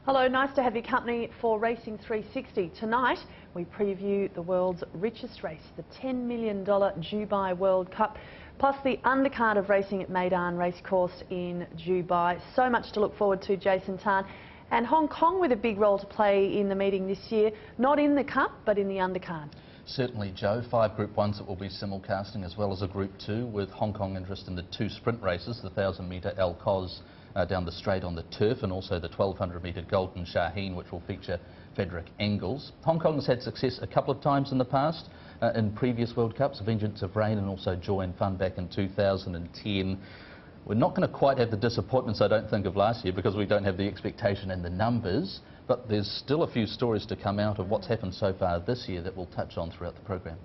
Hello, nice to have your company for Racing360. Tonight we preview the world's richest race, the $10 million Dubai World Cup, plus the undercard of racing at Meydan Racecourse in Dubai. So much to look forward to, Jason Tan. And Hong Kong with a big role to play in the meeting this year, not in the Cup but in the undercard. Certainly, Joe. 5 Group 1s that will be simulcasting, as well as a Group 2 with Hong Kong interest in the 2 sprint races, the 1,000-metre Al Quoz down the straight on the turf, and also the 1,200-metre Golden Shaheen, which will feature Frederick Engels. Hong Kong has had success a couple of times in the past in previous World Cups, Vengeance of Rain and also Joy and Fun back in 2010. We're not going to quite have the disappointments, I don't think, of last year because we don't have the expectation and the numbers, but there's still a few stories to come out of what's happened so far this year that we'll touch on throughout the program.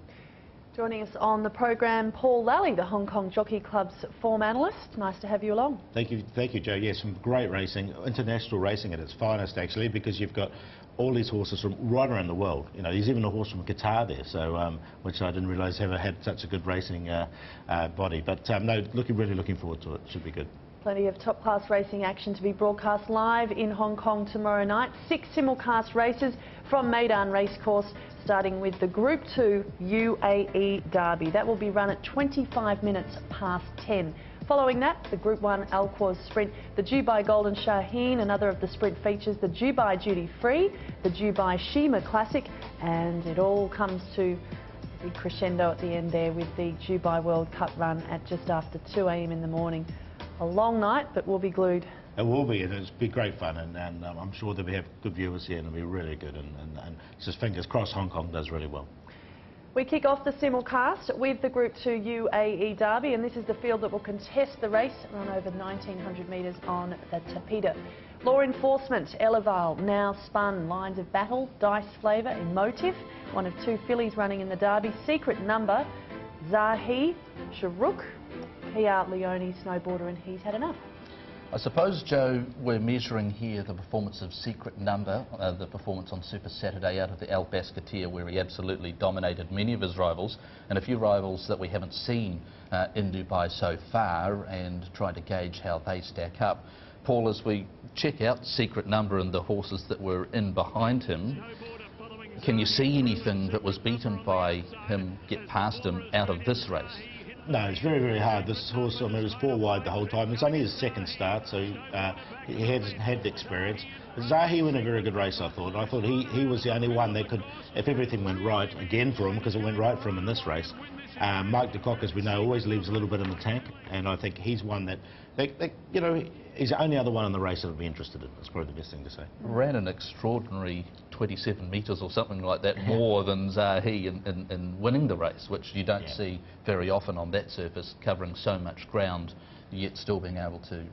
Joining us on the program, Paul Lally, the Hong Kong Jockey Club's form analyst. Nice to have you along. Thank you, Joe. Yes, some great racing, international racing at its finest, actually, because you've got all these horses from right around the world. You know, there's even a horse from Qatar there, so which I didn't realise ever had such a good racing body. But no, really looking forward to it. Should be good. Plenty of top-class racing action to be broadcast live in Hong Kong tomorrow night. 6 simulcast races from Meydan Racecourse, starting with the Group 2 UAE Derby. That will be run at 25 minutes past 10. Following that, the Group 1 Al Quoz Sprint, the Dubai Golden Shaheen, another of the sprint features, the Dubai Duty Free, the Dubai Shima Classic, and it all comes to a big crescendo at the end there with the Dubai World Cup run at just after 2 a.m. in the morning. A long night, but we'll be glued. It will be, and it'll be great fun, and I'm sure that we have good viewers here, and it'll be really good, and just fingers crossed Hong Kong does really well. We kick off the simulcast with the Group 2 UAE Derby, and this is the field that will contest the race, run over 1,900 metres on the Tapeta. Law Enforcement, Eleval, Now Spun, Lines of Battle, Dice Flavour, Emotive, one of 2 fillies running in the Derby, Secret Number, Zahi, Sharuk, PR Leone, Snowboarder, and He's Had Enough. I suppose, Joe, we're measuring here the performance of Secret Number, the performance on Super Saturday out of the Al Basketeer, where he absolutely dominated many of his rivals, and a few rivals that we haven't seen in Dubai so far, and try to gauge how they stack up. Paul, as we check out Secret Number and the horses that were in behind him, can you see anything that was beaten by him get past him out of this race? No, it's very, very hard. This horse, I mean, it was 4 wide the whole time. It's only his second start, so he had the experience. Zahi won a very good race, I thought. I thought he was the only one that could, if everything went right, again for him, because it went right for him in this race. Mike de Kock, as we know, always leaves a little bit in the tank, and I think he's one that you know, he's the only other one in the race that would be interested in. That's probably the best thing to say. Ran an extraordinary 27 metres or something like that, more than Zahi in winning the race, which you don't see very often on that surface, covering so much ground, yet still being able to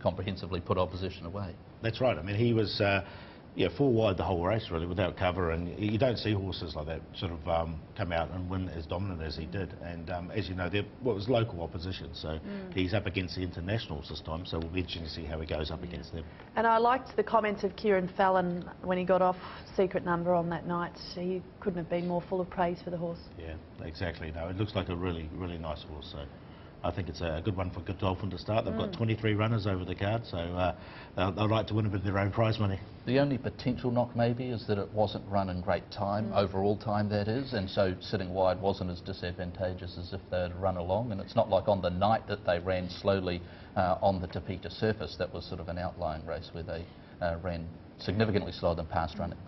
comprehensively put opposition away. That's right. I mean, he was 4 wide the whole race, really, without cover, and you don't see horses like that sort of come out and win as dominant as he did. And as you know, it was local opposition, so he's up against the internationals this time, so we'll be interesting to see how he goes up against them. And I liked the comment of Kieran Fallon when he got off Secret Number on that night. He couldn't have been more full of praise for the horse. Yeah, exactly. No, it looks like a really, really nice horse, so I think it's a good one for Godolphin to start. They've got 23 runners over the card, so they'll like to win a bit of their own prize money. The only potential knock maybe is that it wasn't run in great time, overall time that is, and so sitting wide wasn't as disadvantageous as if they'd run along, and it's not like on the night that they ran slowly on the Tapeta surface. That was sort of an outlying race where they ran significantly slower than past runnings.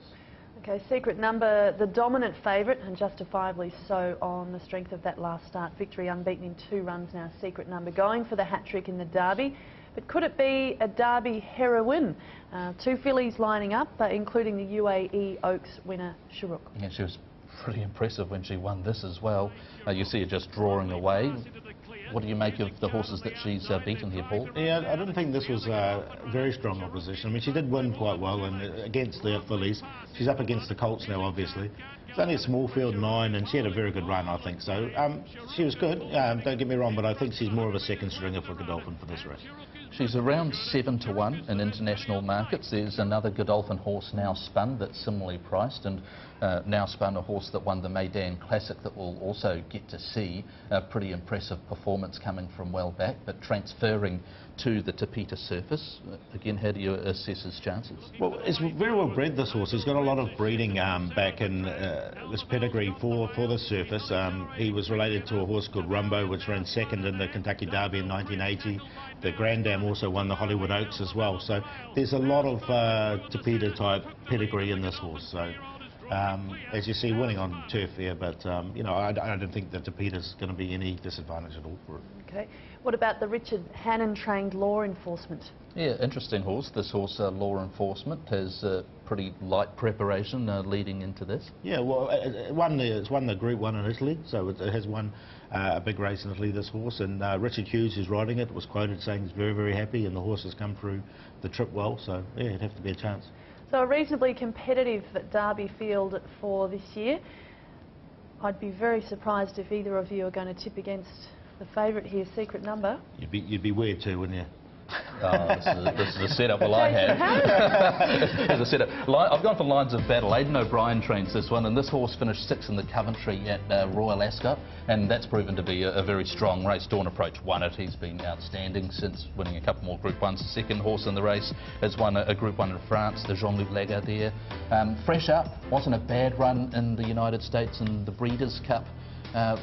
Okay, Secret Number, the dominant favourite, and justifiably so on the strength of that last start victory, unbeaten in 2 runs now. Secret Number going for the hat-trick in the Derby. But could it be a Derby heroine? 2 fillies lining up, including the UAE Oaks winner, Sharuk. Yeah, she was pretty impressive when she won this as well. You see her just drawing away. What do you make of the horses that she's beaten here, Paul? Yeah, I didn't think this was very strong opposition. I mean, she did win quite well and against the fillies. She's up against the Colts now, obviously. It's only a small field, 9, and she had a very good run, I think. So she was good, don't get me wrong, but I think she's more of a second stringer for Godolphin for this race. She's around 7 to 1 in international markets. There's another Godolphin horse, Now Spun, that's similarly priced, and Now Spun, a horse that won the Meydan Classic, that we'll also get to see a pretty impressive performance coming from well back, but transferring to the Tapeta surface. Again, how do you assess his chances? Well, it's very well bred, this horse. He's got a lot of breeding back in this pedigree for the surface. He was related to a horse called Rumbo, which ran second in the Kentucky Derby in 1980. The Grand Dam also won the Hollywood Oaks as well. So there's a lot of Tapeta type pedigree in this horse. So as you see, winning on turf there, but you know, I don't think that Tapeta's going to be any disadvantage at all for it. Okay. What about the Richard Hannon trained law enforcement? Yeah, interesting horse. This horse, Law Enforcement, has pretty light preparation leading into this. Yeah, well, it's won the Group 1 in Italy, so it has won a big race in Italy, this horse, and Richard Hughes, who's riding it, was quoted saying he's very, very happy, and the horse has come through the trip well, so yeah, it'd have to be a chance. So a reasonably competitive Derby field for this year. I'd be very surprised if either of you are going to tip against the favourite here, Secret Number. You'd be weird too, wouldn't you? Oh, this is a setup I have. As I said, I've gone for Lines of Battle. Aidan O'Brien trains this one, and this horse finished 6th in the Coventry at Royal Ascot, and that's proven to be a very strong race. Dawn Approach won it. He's been outstanding since winning a couple more Group 1s. The second horse in the race has won a Group 1 in France, the Jean-Luc Lagardère. Fresh up, wasn't a bad run in the United States in the Breeders' Cup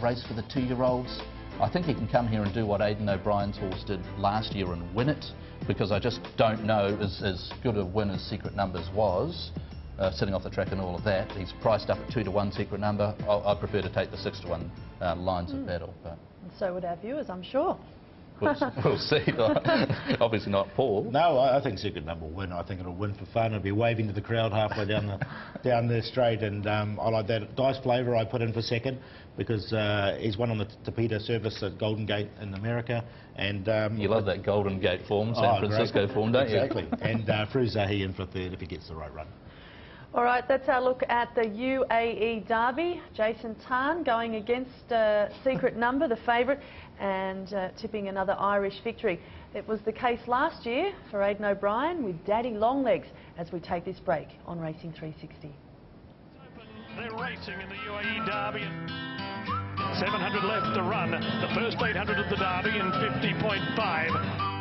race for the 2-year-olds. I think he can come here and do what Aidan O'Brien's horse did last year and win it, because I just don't know as good a win as Secret Numbers was, sitting off the track and all of that. He's priced up at 2-1 Secret Number. I prefer to take the 6-1 Lines of Battle. But And so would our viewers, I'm sure. we'll see. Obviously not Paul. No, I think Secret Number will win. I think it'll win for fun. It'll be waving to the crowd halfway down the straight, and I like that. Dice Flavour I put in for second, because he's won on the Tapeta service at Golden Gate in America, and you love that Golden Gate form, San Francisco form, don't you? Exactly. And Fruzahi in for third if he gets the right run. All right, that's our look at the UAE Derby. Jason Tan going against Secret Number, the favourite, and tipping another Irish victory. It was the case last year for Aidan O'Brien with Daddy Longlegs as we take this break on Racing 360. They're racing in the UAE Derby. 700 left to run. The first 800 of the Derby in 50.5.